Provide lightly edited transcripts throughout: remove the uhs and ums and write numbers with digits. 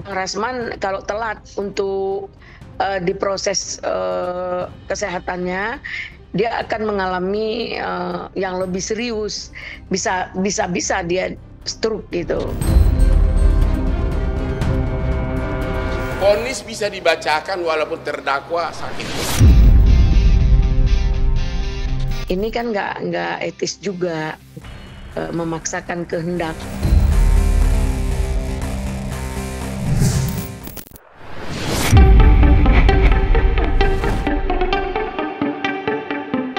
Rasman kalau telat untuk diproses kesehatannya, dia akan mengalami yang lebih serius, bisa dia stroke gitu. Vonis bisa dibacakan walaupun terdakwa sakit. Ini kan nggak etis juga, memaksakan kehendak.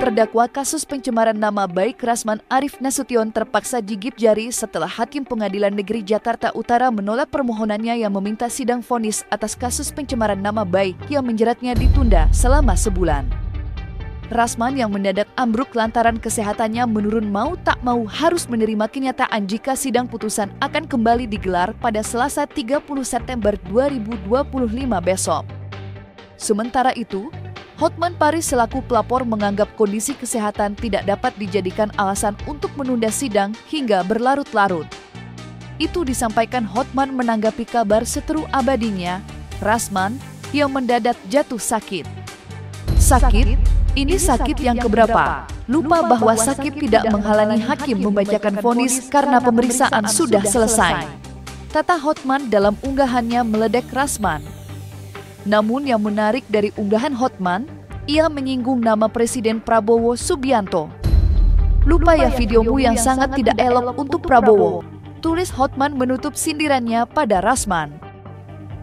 Terdakwa kasus pencemaran nama baik Rasman Arief Nasution terpaksa gigit jari setelah Hakim Pengadilan Negeri Jakarta Utara menolak permohonannya yang meminta sidang vonis atas kasus pencemaran nama baik yang menjeratnya ditunda selama sebulan. Rasman yang mendadak ambruk lantaran kesehatannya menurun mau tak mau harus menerima kenyataan jika sidang putusan akan kembali digelar pada Selasa 30 September 2025 besok. Sementara itu, Hotman Paris selaku pelapor menganggap kondisi kesehatan tidak dapat dijadikan alasan untuk menunda sidang hingga berlarut-larut. Itu disampaikan Hotman menanggapi kabar seteru abadinya, Rasman, yang mendadak jatuh sakit. Sakit? Ini sakit yang keberapa? Lupa bahwa sakit tidak menghalangi hakim membacakan vonis karena pemeriksaan sudah selesai. Kata Hotman dalam unggahannya meledek Rasman. Namun yang menarik dari unggahan Hotman, ia menyinggung nama Presiden Prabowo Subianto. Lupa ya videomu yang sangat tidak elok untuk Prabowo, tulis Hotman menutup sindirannya pada Rasman.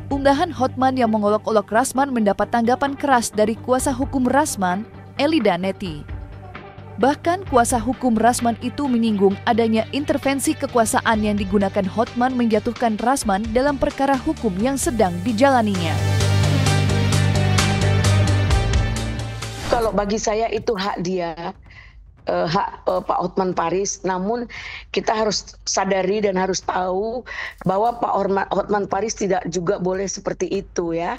Unggahan Hotman yang mengolok-olok Rasman mendapat tanggapan keras dari kuasa hukum Rasman, Elida Neti. Bahkan kuasa hukum Rasman itu menyinggung adanya intervensi kekuasaan yang digunakan Hotman menjatuhkan Rasman dalam perkara hukum yang sedang dijalaninya. Kalau bagi saya itu hak dia, hak Pak Hotman Paris. Namun kita harus sadari dan harus tahu bahwa Pak Hotman Paris tidak juga boleh seperti itu ya.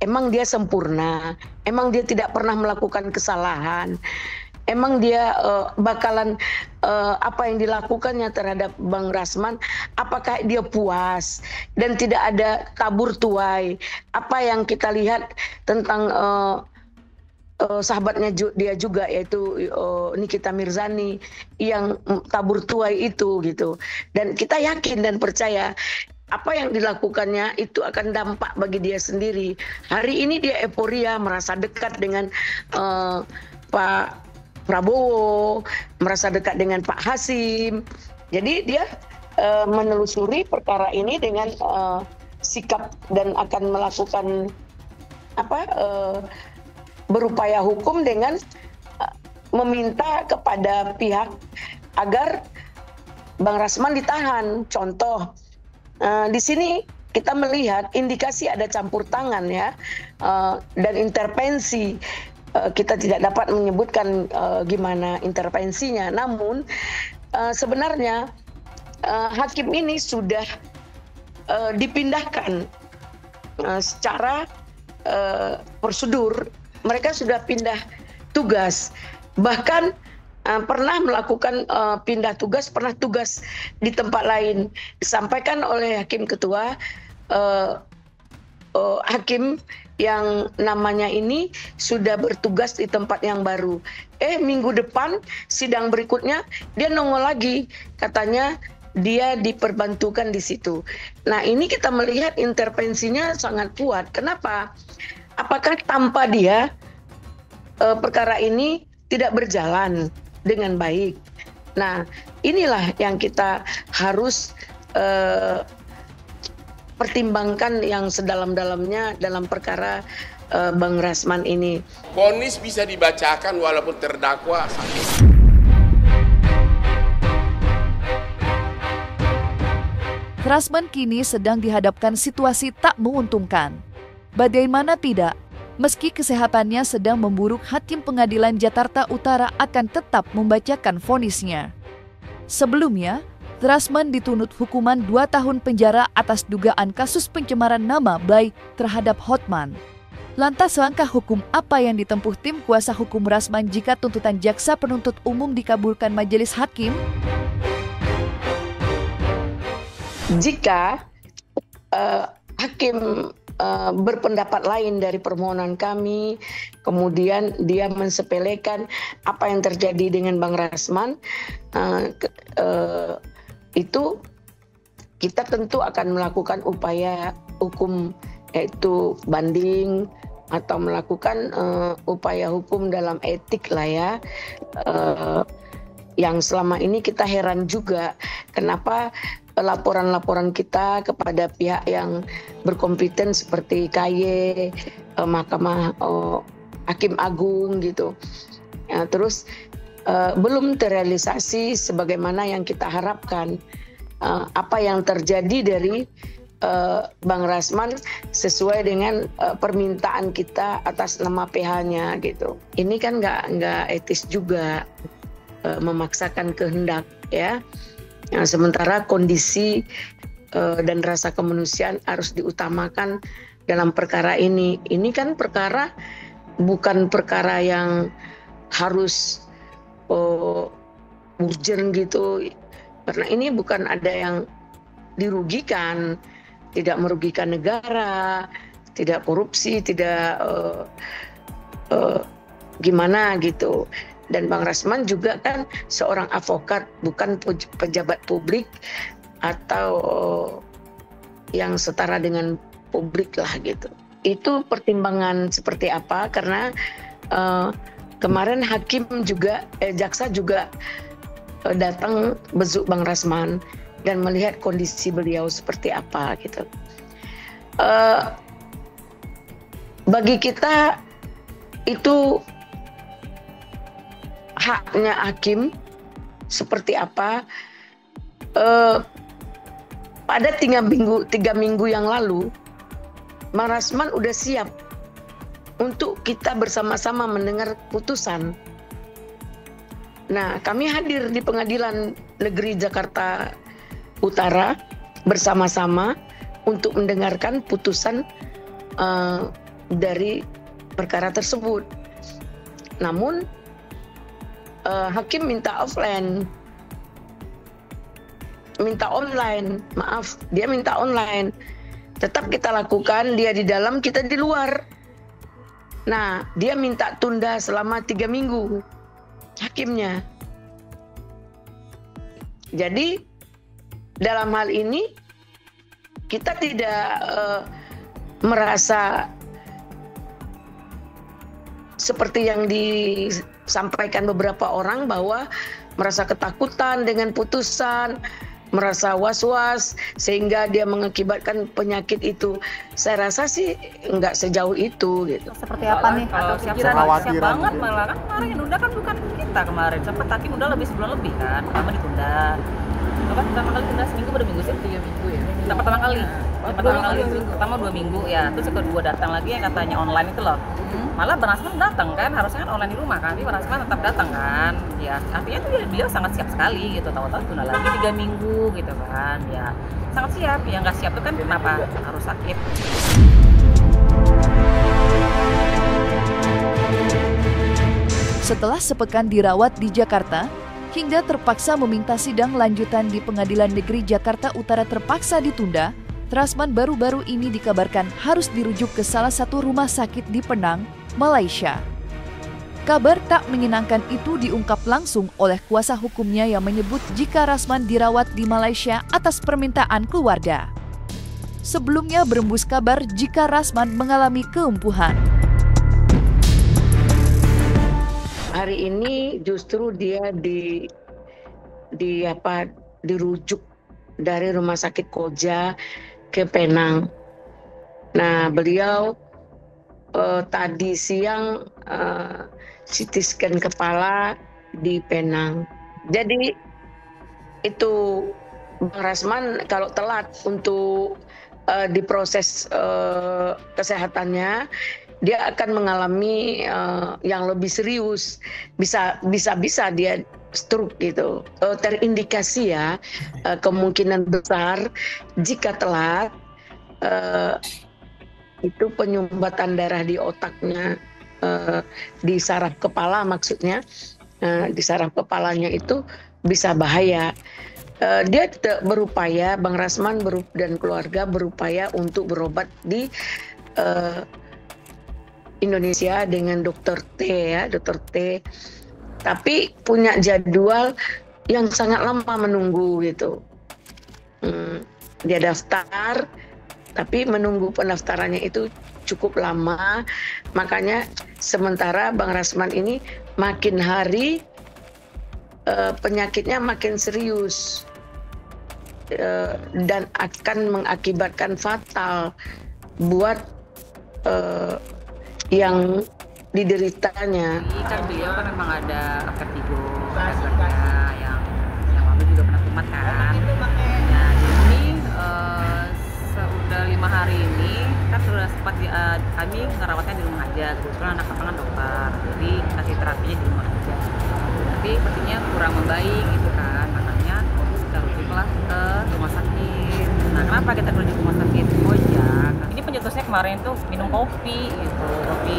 Emang dia sempurna, emang dia tidak pernah melakukan kesalahan. Emang dia bakalan apa yang dilakukannya terhadap Bang Rasman, apakah dia puas dan tidak ada tabur tuai? Apa yang kita lihat tentang sahabatnya dia juga, yaitu Nikita Mirzani yang tabur tuai itu gitu. Dan kita yakin dan percaya apa yang dilakukannya itu akan dampak bagi dia sendiri. Hari ini dia euforia, merasa dekat dengan Pak Prabowo, merasa dekat dengan Pak Hasim. Jadi dia menelusuri perkara ini dengan sikap dan akan melakukan berupaya hukum dengan meminta kepada pihak agar Bang Rasman ditahan. Contoh, di sini kita melihat indikasi ada campur tangan ya, dan intervensi. Kita tidak dapat menyebutkan gimana intervensinya, namun sebenarnya hakim ini sudah dipindahkan secara prosedur. Mereka sudah pindah tugas, bahkan pernah melakukan pindah tugas, pernah tugas di tempat lain. Disampaikan oleh Hakim Ketua, hakim yang namanya ini sudah bertugas di tempat yang baru. Minggu depan sidang berikutnya dia nongol lagi, katanya dia diperbantukan di situ. Nah ini kita melihat intervensinya sangat kuat. Kenapa? Apakah tanpa dia perkara ini tidak berjalan dengan baik? Nah, inilah yang kita harus pertimbangkan yang sedalam-dalamnya dalam perkara Bang Rasman ini. Vonis bisa dibacakan walaupun terdakwa sakit. Rasman kini sedang dihadapkan situasi tak menguntungkan. Bagaimana tidak, meski kesehatannya sedang memburuk, Hakim Pengadilan Jakarta Utara akan tetap membacakan vonisnya. Sebelumnya, Rasman dituntut hukuman 2 tahun penjara atas dugaan kasus pencemaran nama baik terhadap Hotman. Lantas langkah hukum apa yang ditempuh tim kuasa hukum Rasman jika tuntutan jaksa penuntut umum dikabulkan majelis hakim? Jika hakim berpendapat lain dari permohonan kami, kemudian dia mensepelekan apa yang terjadi dengan Bang Rasman, itu kita tentu akan melakukan upaya hukum, yaitu banding atau melakukan upaya hukum dalam etik lah ya. Yang selama ini kita heran juga kenapa laporan-laporan kita kepada pihak yang berkompeten seperti KY, Mahkamah Hakim Agung gitu, ya, terus belum terrealisasi sebagaimana yang kita harapkan. Apa yang terjadi dari Bang Rasman sesuai dengan permintaan kita atas nama PH-nya gitu. Ini kan nggak etis juga, memaksakan kehendak ya. Sementara kondisi dan rasa kemanusiaan harus diutamakan dalam perkara ini. Ini kan perkara bukan perkara yang harus urgent gitu. Karena ini bukan ada yang dirugikan, tidak merugikan negara, tidak korupsi, tidak gimana gitu. Dan Bang Rasman juga kan seorang advokat, bukan pejabat publik atau yang setara dengan publik lah gitu. Itu pertimbangan seperti apa? Karena kemarin hakim juga, jaksa juga datang besuk Bang Rasman dan melihat kondisi beliau seperti apa gitu. Bagi kita itu haknya hakim seperti apa. Pada 3 minggu yang lalu, Bang Rasman udah siap untuk kita bersama-sama mendengar putusan. Nah, kami hadir di Pengadilan Negeri Jakarta Utara bersama-sama untuk mendengarkan putusan dari perkara tersebut. Namun hakim minta online, maaf, dia minta online. Tetap kita lakukan, dia di dalam, kita di luar. Nah, dia minta tunda selama 3 minggu, hakimnya. Jadi, dalam hal ini, kita tidak merasa seperti yang disampaikan beberapa orang bahwa merasa ketakutan dengan putusan, merasa was-was sehingga dia mengakibatkan penyakit itu. Saya rasa sih nggak sejauh itu gitu. Seperti apa nih? Kalau siap banget gitu. Malah kan kemarin yang nunda kan bukan kita kemarin. Sempat hakim udah sebulan lebih kan. Pertama ditunda. Pertama kali tunda seminggu pada minggu sih 3 minggu ya. Kita pertama kali. Pertama 2 minggu ya. Terus yang kedua datang lagi yang katanya online itu loh. Malah Bang Rasman datang kan, harusnya kan online di rumah kan, tapi Bang Rasman tetap datang kan. Ya, artinya itu beliau sangat siap sekali gitu. Tahu-tahu tunda lagi 3 minggu gitu kan. Ya, sangat siap. Yang nggak siap itu kan kenapa harus sakit. Setelah sepekan dirawat di Jakarta, hingga terpaksa meminta sidang lanjutan di Pengadilan Negeri Jakarta Utara terpaksa ditunda, Rasman baru-baru ini dikabarkan harus dirujuk ke salah satu rumah sakit di Penang, Malaysia. Kabar tak menyenangkan itu diungkap langsung oleh kuasa hukumnya yang menyebut jika Rasman dirawat di Malaysia atas permintaan keluarga. Sebelumnya berembus kabar jika Rasman mengalami kelumpuhan. Hari ini justru dia dirujuk dari Rumah Sakit Koja ke Penang. Nah, beliau tadi siang CT scan kepala di Penang. Jadi itu Bang Rasman kalau telat untuk diproses kesehatannya, dia akan mengalami yang lebih serius. Bisa dia stroke gitu. Terindikasi ya, kemungkinan besar jika telat itu penyumbatan darah di otaknya, di saraf kepala maksudnya, di saraf kepalanya itu bisa bahaya. dia berupaya, Bang Rasman dan keluarga berupaya untuk berobat di Indonesia dengan dokter T ya, dokter T. Tapi punya jadwal yang sangat lama menunggu gitu. Dia daftar, tapi menunggu pendaftarannya itu cukup lama. Makanya sementara Bang Rasman ini makin hari penyakitnya makin serius dan akan mengakibatkan fatal buat yang dideritanya. Kan beliau kan memang ada vertigo, yang lalu juga pernah kumat kan. Nah jadi sudah 5 hari ini kan sudah sempat kami ngerawatnya di rumah aja. Kebetulan anak kakak kan dokter, jadi kasih terapinya di rumah aja. Tapi sepertinya kurang membaik gitu kan, makanya kita rujuklah ke rumah sakit. Nah kenapa kita rujuk ke rumah sakit? Oh ya, ini pencetusnya kemarin tuh minum kopi gitu, kopi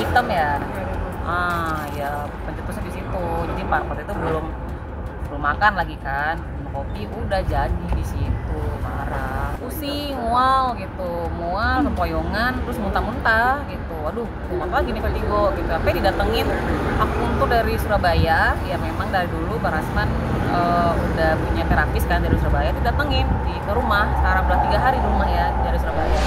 hitam ya. Ya pencetusnya di situ. Jadi waktu itu belum makan lagi kan, minum kopi udah jadi di situ, marah, pusing, mual gitu, kepoyongan, terus muntah-muntah gitu. Waduh, apa lagi nih vertigo gitu. Sampai didatengin akupuntur dari Surabaya. Ya memang dari dulu Bang Rasman udah punya terapis kan dari Surabaya, didatengin ke rumah. Sekarang udah 3 hari di rumah ya dari Surabaya.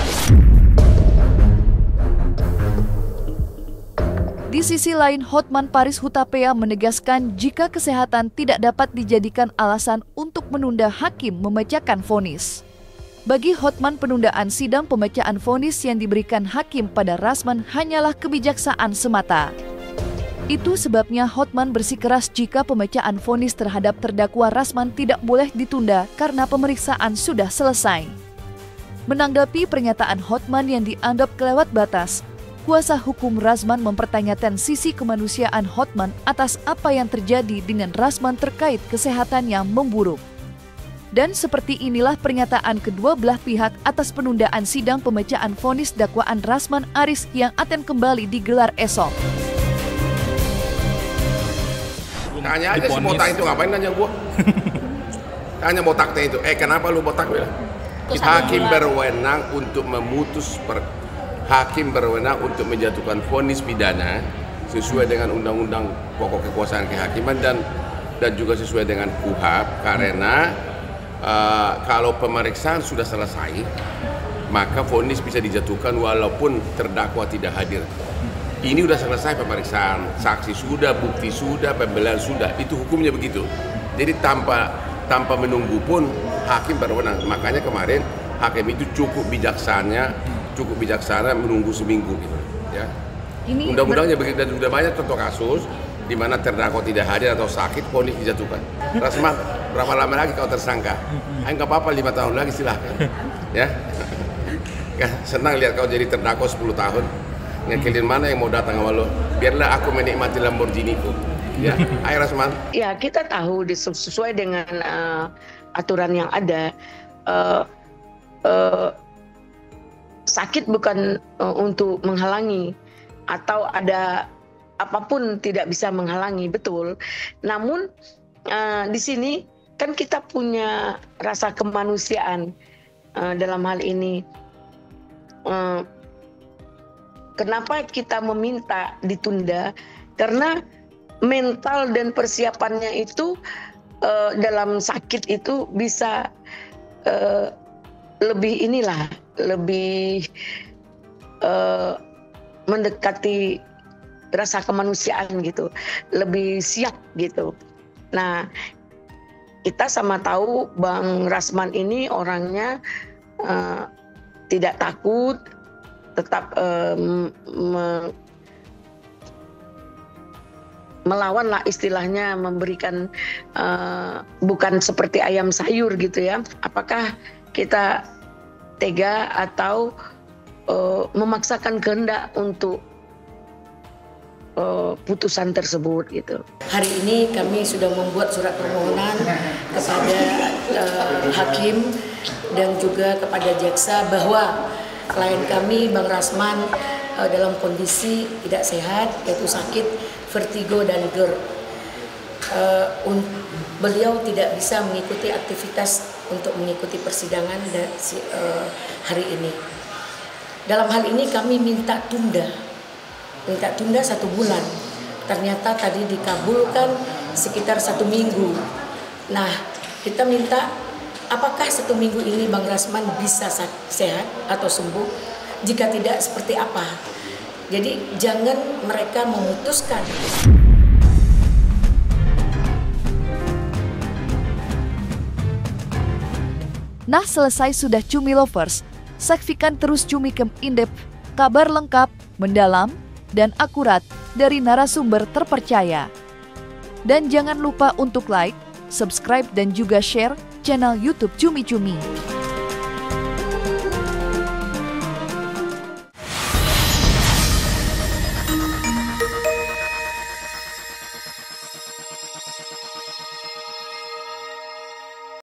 Di sisi lain, Hotman Paris Hutapea menegaskan jika kesehatan tidak dapat dijadikan alasan untuk menunda hakim memecahkan vonis. Bagi Hotman, penundaan sidang pemecaan vonis yang diberikan hakim pada Rasman hanyalah kebijaksanaan semata. Itu sebabnya Hotman bersikeras jika pemecaan vonis terhadap terdakwa Rasman tidak boleh ditunda karena pemeriksaan sudah selesai. Menanggapi pernyataan Hotman yang dianggap kelewat batas, kuasa hukum Rasman mempertanyakan sisi kemanusiaan Hotman atas apa yang terjadi dengan Rasman terkait kesehatan yang memburuk. Dan seperti inilah pernyataan kedua belah pihak atas penundaan sidang pemecaan vonis dakwaan Rasman Aris yang akan kembali digelar esok. Tanya aja si botak itu, ngapain nanya gua? Tanya botaknya itu, kenapa lu botak bilang? Hakim berwenang untuk memutus hakim berwenang untuk menjatuhkan vonis pidana sesuai dengan Undang-Undang Pokok Kekuasaan Kehakiman dan juga sesuai dengan KUHAP, karena kalau pemeriksaan sudah selesai maka vonis bisa dijatuhkan walaupun terdakwa tidak hadir. Ini udah selesai pemeriksaan, saksi sudah, bukti sudah, pembelaan sudah, itu hukumnya begitu. Jadi tanpa menunggu pun hakim berwenang. Makanya kemarin hakim itu cukup bijaksana menunggu seminggu gitu ya. Undang-undangnya begitu, dan sudah banyak contoh kasus di mana terdakwa tidak hadir atau sakit vonis dijatuhkan. Rasman, berapa lama lagi kau tersangka? Enggak apa-apa, 5 tahun lagi silahkan. Ya. Senang lihat kau jadi terdakwa 10 tahun. Ngekilin mana yang mau datang sama lo? Biarlah aku menikmati Lamborghini-ku. Ya, ayo Rasman. Ya, kita tahu sesuai dengan aturan yang ada. Sakit bukan untuk menghalangi, atau ada apapun tidak bisa menghalangi, betul. Namun di sini kan kita punya rasa kemanusiaan dalam hal ini. Kenapa kita meminta ditunda? Karena mental dan persiapannya itu dalam sakit itu bisa lebih mendekati rasa kemanusiaan gitu, lebih siap gitu. Nah, kita sama tahu Bang Rasman ini orangnya tidak takut, tetap melawan lah istilahnya, memberikan bukan seperti ayam sayur gitu ya. Apakah kita tega atau memaksakan kehendak untuk putusan tersebut gitu. Hari ini kami sudah membuat surat permohonan kepada hakim dan juga kepada jaksa bahwa klien kami Bang Rasman dalam kondisi tidak sehat, yaitu sakit, vertigo dan GERD. beliau tidak bisa mengikuti aktivitas untuk mengikuti persidangan hari ini. Dalam hal ini kami minta tunda 1 bulan. Ternyata tadi dikabulkan sekitar 1 minggu. Nah, kita minta apakah 1 minggu ini Bang Rasman bisa sehat atau sembuh? Jika tidak, seperti apa? Jadi jangan mereka memutuskan. Nah, selesai sudah Cumi Lovers. Saksikan terus Cumi Camp In-Depth, kabar lengkap, mendalam, dan akurat dari narasumber terpercaya. Dan jangan lupa untuk like, subscribe, dan juga share channel YouTube Cumi Cumi.